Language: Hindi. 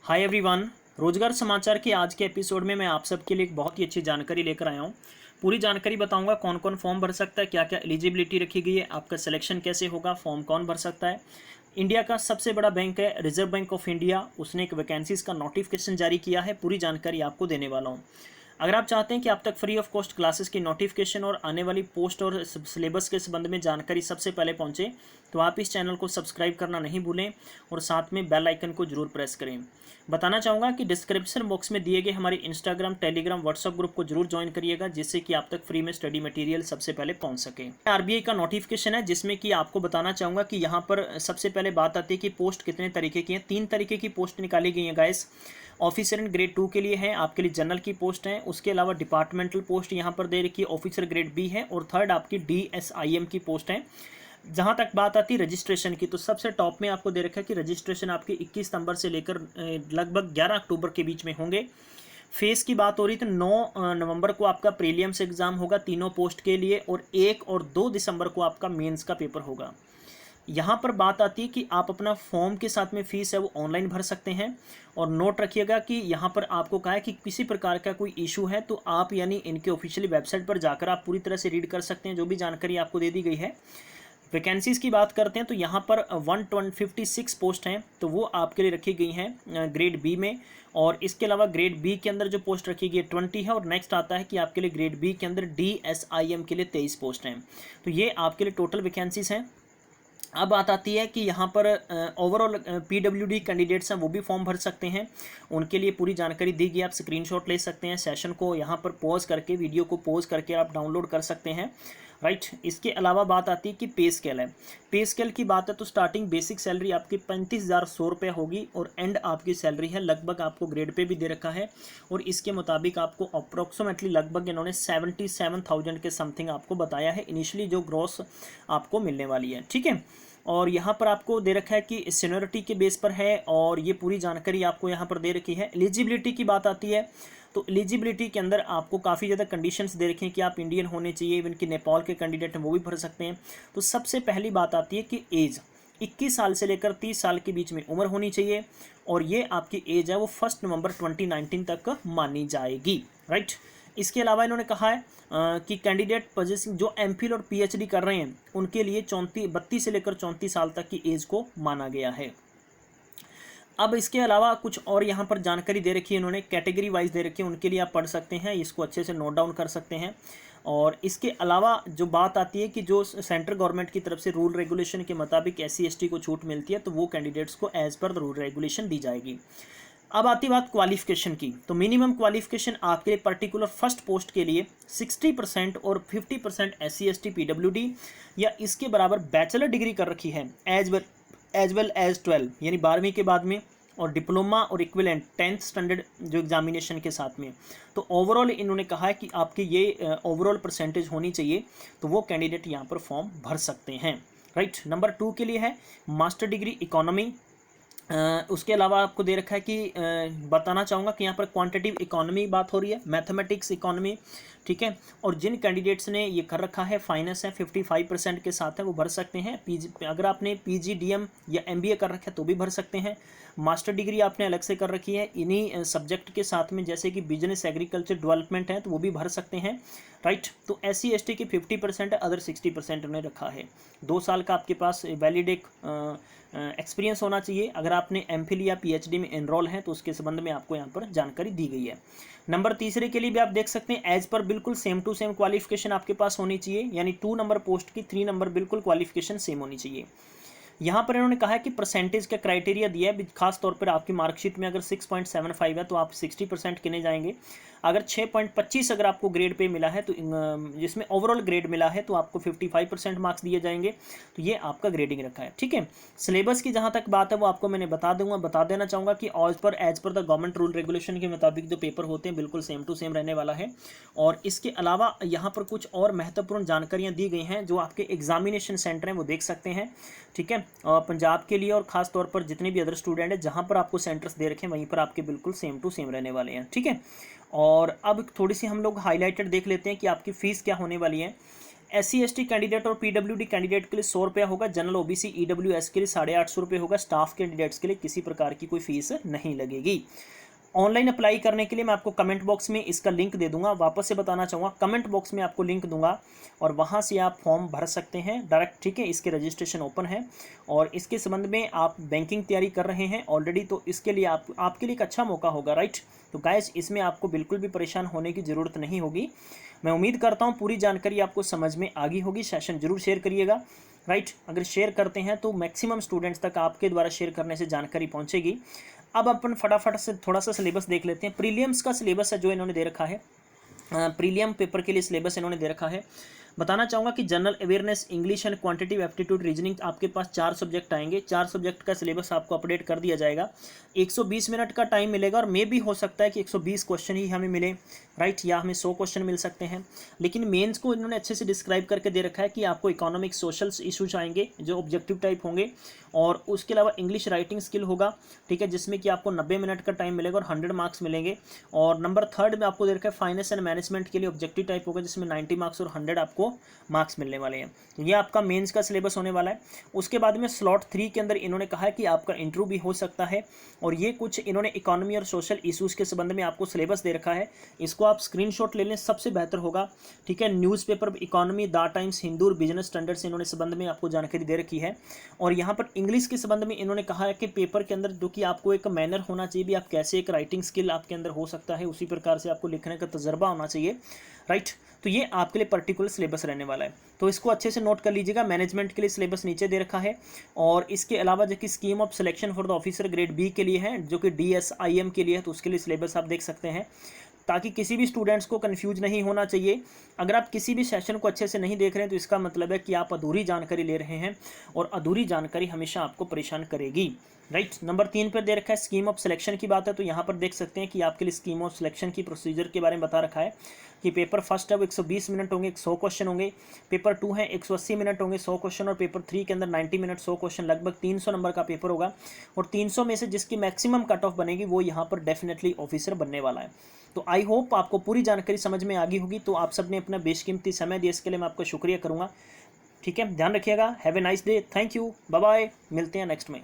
Hi everyone. रोजगार समाचार के आज के एपिसोड में मैं आप सबके लिए एक बहुत ही अच्छी जानकारी लेकर आया हूँ। पूरी जानकारी बताऊंगा कौन कौन फॉर्म भर सकता है, क्या क्या एलिजिबिलिटी रखी गई है, आपका सिलेक्शन कैसे होगा, फॉर्म कौन भर सकता है। इंडिया का सबसे बड़ा बैंक है रिजर्व बैंक ऑफ इंडिया, उसने एक वैकेंसीज का नोटिफिकेशन जारी किया है। पूरी जानकारी आपको देने वाला हूँ। अगर आप चाहते हैं कि आप तक फ्री ऑफ कॉस्ट क्लासेस की नोटिफिकेशन और आने वाली पोस्ट और सिलेबस के संबंध में जानकारी सबसे पहले पहुंचे, तो आप इस चैनल को सब्सक्राइब करना नहीं भूलें और साथ में बेल आइकन को जरूर प्रेस करें। बताना चाहूँगा कि डिस्क्रिप्शन बॉक्स में दिए गए हमारे इंस्टाग्राम, टेलीग्राम, व्हाट्सअप ग्रुप को जरूर ज्वाइन करिएगा, जिससे कि आप तक फ्री में स्टडी मटेरियल सबसे पहले पहुंच सके। आरबीआई का नोटिफिकेशन है, जिसमें कि आपको बताना चाहूँगा कि यहाँ पर सबसे पहले बात आती है कि पोस्ट कितने तरीके की हैं। 3 तरीके की पोस्ट निकाली गई हैं गाइस। ऑफिसर इन ग्रेड 2 के लिए है, आपके लिए जनरल की पोस्ट है। उसके अलावा डिपार्टमेंटल पोस्ट यहाँ पर दे रखी है, ऑफिसर ग्रेड बी है। और थर्ड आपकी DSIM की पोस्ट है। जहाँ तक बात आती है रजिस्ट्रेशन की, तो सबसे टॉप में आपको दे रखा है कि रजिस्ट्रेशन आपकी 21 सितंबर से लेकर लगभग 11 अक्टूबर के बीच में होंगे। फेस की बात हो रही तो 9 नवंबर को आपका प्रीलिम्स एग्जाम होगा तीनों पोस्ट के लिए, और 1 और 2 दिसंबर को आपका मेंस का पेपर होगा। यहाँ पर बात आती है कि आप अपना फॉर्म के साथ में फीस है वो ऑनलाइन भर सकते हैं। और नोट रखिएगा कि यहाँ पर आपको कहा है कि किसी प्रकार का कोई इशू है तो आप यानी इनके ऑफिशियली वेबसाइट पर जाकर आप पूरी तरह से रीड कर सकते हैं जो भी जानकारी आपको दे दी गई है। वैकेंसीज़ की बात करते हैं तो यहाँ पर 156 पोस्ट हैं, तो वो आपके लिए रखी गई हैं ग्रेड बी में। और इसके अलावा ग्रेड बी के अंदर जो पोस्ट रखी गई है 20 है। और नेक्स्ट आता है कि आपके लिए ग्रेड बी के अंदर DSIM के लिए 23 पोस्ट हैं। तो ये आपके लिए टोटल वैकेंसीज़ हैं। अब बात आती है कि यहाँ पर ओवरऑल PWD कैंडिडेट्स हैं वो भी फॉर्म भर सकते हैं। उनके लिए पूरी जानकारी दी गई, आप स्क्रीनशॉट ले सकते हैं। सेशन को यहाँ पर पॉज करके, वीडियो को पॉज करके आप डाउनलोड कर सकते हैं, राइट। इसके अलावा बात आती है कि पे स्केल है। पे स्केल की बात है तो स्टार्टिंग बेसिक सैलरी आपकी 35,100 रुपये होगी, और एंड आपकी सैलरी है लगभग आपको ग्रेड पे भी दे रखा है, और इसके मुताबिक आपको अप्रोक्सीमेटली लगभग इन्होंने 77,000 के समथिंग आपको बताया है इनिशियली जो ग्रॉस आपको मिलने वाली है, ठीक है। और यहाँ पर आपको दे रखा है कि सीनियरिटी के बेस पर है, और ये पूरी जानकारी आपको यहाँ पर दे रखी है। एलिजिबिलिटी की बात आती है तो एलिजिबिलिटी के अंदर आपको काफ़ी ज़्यादा कंडीशंस दे रखे हैं कि आप इंडियन होने चाहिए, इवन कि नेपाल के कैंडिडेट हैं वो भी भर सकते हैं। तो सबसे पहली बात आती है कि एज 21 साल से लेकर 30 साल के बीच में उम्र होनी चाहिए, और ये आपकी एज है वो 1 नवंबर 2019 तक मानी जाएगी, राइट। इसके अलावा इन्होंने कहा है कि कैंडिडेट पोजेसिंग जो MPhil और PhD कर रहे हैं उनके लिए 32 से लेकर 34 साल तक की एज को माना गया है। अब इसके अलावा कुछ और यहाँ पर जानकारी दे रखी है इन्होंने, कैटेगरी वाइज दे रखी है, उनके लिए आप पढ़ सकते हैं, इसको अच्छे से नोट डाउन कर सकते हैं। और इसके अलावा जो बात आती है कि जो सेंट्रल गवर्नमेंट की तरफ से रूल रेगुलेशन के मुताबिक SC ST को छूट मिलती है, तो वो कैंडिडेट्स को एज पर रूल रेगुलेशन दी जाएगी। अब आती बात क्वालिफिकेशन की, तो मिनिमम क्वालिफिकेशन आपके लिए पर्टिकुलर फर्स्ट पोस्ट के लिए 60% और 50% SC ST PWD या इसके बराबर बैचलर डिग्री कर रखी है एज वेल एज 12 यानी 12वीं के बाद में, और डिप्लोमा और इक्विवेलेंट 10th स्टैंडर्ड जो एग्जामिनेशन के साथ में। तो ओवरऑल इन्होंने कहा है कि आपकी ये ओवरऑल परसेंटेज होनी चाहिए, तो वो कैंडिडेट यहाँ पर फॉर्म भर सकते हैं, राइट। नंबर 2 के लिए है मास्टर डिग्री इकोनॉमी। उसके अलावा आपको दे रखा है कि बताना चाहूँगा कि यहाँ पर क्वांटिटेटिव इकोनॉमी बात हो रही है, मैथमेटिक्स इकोनॉमी, ठीक है। और जिन कैंडिडेट्स ने ये कर रखा है फाइनेंस है 55% के साथ है वो भर सकते हैं। अगर आपने PG DM या MBA कर रखा है तो भी भर सकते हैं। मास्टर डिग्री आपने अलग से कर रखी है इन्हीं सब्जेक्ट के साथ में, जैसे कि बिजनेस एग्रीकल्चर डेवलपमेंट है, तो वो भी भर सकते हैं, राइट। तो SC ST की 50% है, अदर 60% उन्हें रखा है। 2 साल का आपके पास वैलिड एक एक्सपीरियंस होना चाहिए। अगर आपने MPhil या PhD में एनरोल हैं तो उसके संबंध में आपको यहाँ पर जानकारी दी गई है। नंबर तीसरे के लिए भी आप देख सकते हैं एज पर बिल्कुल सेम टू सेम क्वालिफिकेशन आपके पास होनी चाहिए, यानी 2 नंबर पोस्ट की 3 नंबर बिल्कुल क्वालिफिकेशन सेम होनी चाहिए। यहाँ पर इन्होंने कहा है कि परसेंटेज का क्राइटेरिया दिया है, खास तौर पर आपकी मार्कशीट में अगर 6.75 है तो आप 60% गिने जाएंगे। अगर 6.25 अगर आपको ग्रेड पे मिला है तो जिसमें ओवरऑल ग्रेड मिला है तो आपको 55% मार्क्स दिए जाएंगे। तो ये आपका ग्रेडिंग रखा है, ठीक है। सिलेबस की जहाँ तक बात है वो आपको मैंने बता देना चाहूँगा कि as per the government rule regulation के मुताबिक जो पेपर होते हैं बिल्कुल सेम टू सेम रहने वाला है। और इसके अलावा यहाँ पर कुछ और महत्वपूर्ण जानकारियाँ दी गई हैं जो आपके एग्जामिनेशन सेंटर हैं वो देख सकते हैं, ठीक है। पंजाब के लिए और खास तौर पर जितने भी अदर स्टूडेंट हैं जहाँ पर आपको सेंटर्स दे रखे हैं वहीं पर आपके बिल्कुल सेम टू सेम रहने वाले हैं, ठीक है। और अब थोड़ी सी हम लोग हाईलाइटेड देख लेते हैं कि आपकी फ़ीस क्या होने वाली है। SC ST कैंडिडेट और PWD कैंडिडेट के लिए 100 रुपया होगा, जनरल OBC EWS के लिए 850 रुपये होगा, स्टाफ कैंडिडेट्स के लिए किसी प्रकार की कोई फीस नहीं लगेगी। ऑनलाइन अप्लाई करने के लिए मैं आपको कमेंट बॉक्स में इसका लिंक दे दूंगा, वापस से बताना चाहूँगा, कमेंट बॉक्स में आपको लिंक दूंगा और वहाँ से आप फॉर्म भर सकते हैं डायरेक्ट, ठीक है। इसके रजिस्ट्रेशन ओपन है और इसके संबंध में आप बैंकिंग तैयारी कर रहे हैं ऑलरेडी, तो इसके लिए आपके लिए एक अच्छा मौका होगा, राइट। तो गाइस इसमें आपको बिल्कुल भी परेशान होने की ज़रूरत नहीं होगी। मैं उम्मीद करता हूँ पूरी जानकारी आपको समझ में आ गई होगी। सेशन जरूर शेयर करिएगा, राइट। अगर शेयर करते हैं तो मैक्सिमम स्टूडेंट्स तक आपके द्वारा शेयर करने से जानकारी पहुँचेगी। अब अपन फटाफट से थोड़ा सा सिलेबस देख लेते हैं। प्रीलियम्स का सिलेबस है जो इन्होंने दे रखा है, प्रीलियम पेपर के लिए सिलेबस इन्होंने दे रखा है। बताना चाहूँगा कि general awareness, English and quantitative aptitude, reasoning, आपके पास 4 सब्जेक्ट आएंगे। 4 सब्जेक्ट का सिलेबस आपको अपडेट कर दिया जाएगा। 120 मिनट का टाइम मिलेगा और मे भी हो सकता है कि 120 क्वेश्चन ही हमें मिले, राइट, या हमें 100 क्वेश्चन मिल सकते हैं। लेकिन मेंस को इन्होंने अच्छे से डिस्क्राइब करके दे रखा है कि आपको इकोनॉमिक, सोशल इशूज आएंगे जो ऑब्जेक्टिव टाइप होंगे, और उसके अलावा इंग्लिश राइटिंग स्किल होगा, ठीक है, जिसमें कि आपको 90 मिनट का टाइम मिलेगा और 100 मार्क्स मिलेंगे। और नंबर 3 में आपको दे रखा है फाइनेंस एंड मैनेजमेंट के लिए ऑब्जेक्टिव टाइप होगा, जिसमें 90 मार्क्स और 100 आपको मार्क्स मिलने वाले हैं। तो ये आपका मेंस का सिलेबस होने वाला है। उसके बाद में स्लॉट 3 के अंदर इन्होंने कहा है कि आपका इंटरव्यू भी हो सकता है, और ये कुछ इन्होंने इकोनॉमी और सोशल इशूज़ के संबंध में आपको सिलेबस दे रखा है। इसको आप स्क्रीनशॉट ले लें, सबसे बेहतर होगा, ठीक है। Newspaper economy, the times, Hindu और बिजनेस स्टैंडर्ड से इन्होंने संबंध में आपको जानकारी दे रखी है। और यहाँ पर इंग्लिश के संबंध में इन्होंने कहा है कि पेपर के अंदर जो कि आपको एक मैनर होना चाहिए, भी आप कैसे एक राइटिंग स्किल आपके अंदर हो सकता है, उसी प्रकार से आपको लिखने का तजर्बा होना चाहिए, राइट। तो ये आपके लिए पर्टिकुलर सिलेबस रहने वाला है, तो इसको अच्छे से नोट कर लीजिएगा। मैनेजमेंट के लिए सिलेबस नीचे दे रखा है, और इसके अलावा जो कि scheme of selection for the officer grade B के लिए है, जो कि DSIM के लिए है, तो उसके लिए सिलेबस आप देख सकते हैं, ताकि किसी भी स्टूडेंट्स को कन्फ्यूज नहीं होना चाहिए। अगर आप किसी भी सेशन को अच्छे से नहीं देख रहे हैं तो इसका मतलब है कि आप अधूरी जानकारी ले रहे हैं, और अधूरी जानकारी हमेशा आपको परेशान करेगी, राइट। नंबर 3 पर दे रखा है स्कीम ऑफ सिलेक्शन की बात है, तो यहाँ पर देख सकते हैं कि आपके लिए स्कीम ऑफ सिलेक्शन की प्रोसीजर के बारे में बता रखा है कि पेपर फर्स्ट है वो 120 मिनट होंगे, 100 क्वेश्चन होंगे। पेपर 2 है 180 मिनट होंगे, 100 क्वेश्चन। और पेपर 3 के अंदर 90 मिनट, 100 क्वेश्चन, लगभग 300 नंबर का पेपर होगा। और 300 में से जिसकी मैक्सिमम कट ऑफ बनेगी वो यहाँ पर डेफिनेटली ऑफिसर बनने वाला है। तो आई होप आपको पूरी जानकारी समझ में आ गई होगी। तो आप सब ने अपना बेशकीमती समय दिया, इसके लिए मैं आपका शुक्रिया करूँगा, ठीक है। ध्यान रखिएगा। Have a nice day, thank you, bye bye, मिलते हैं नेक्स्ट में।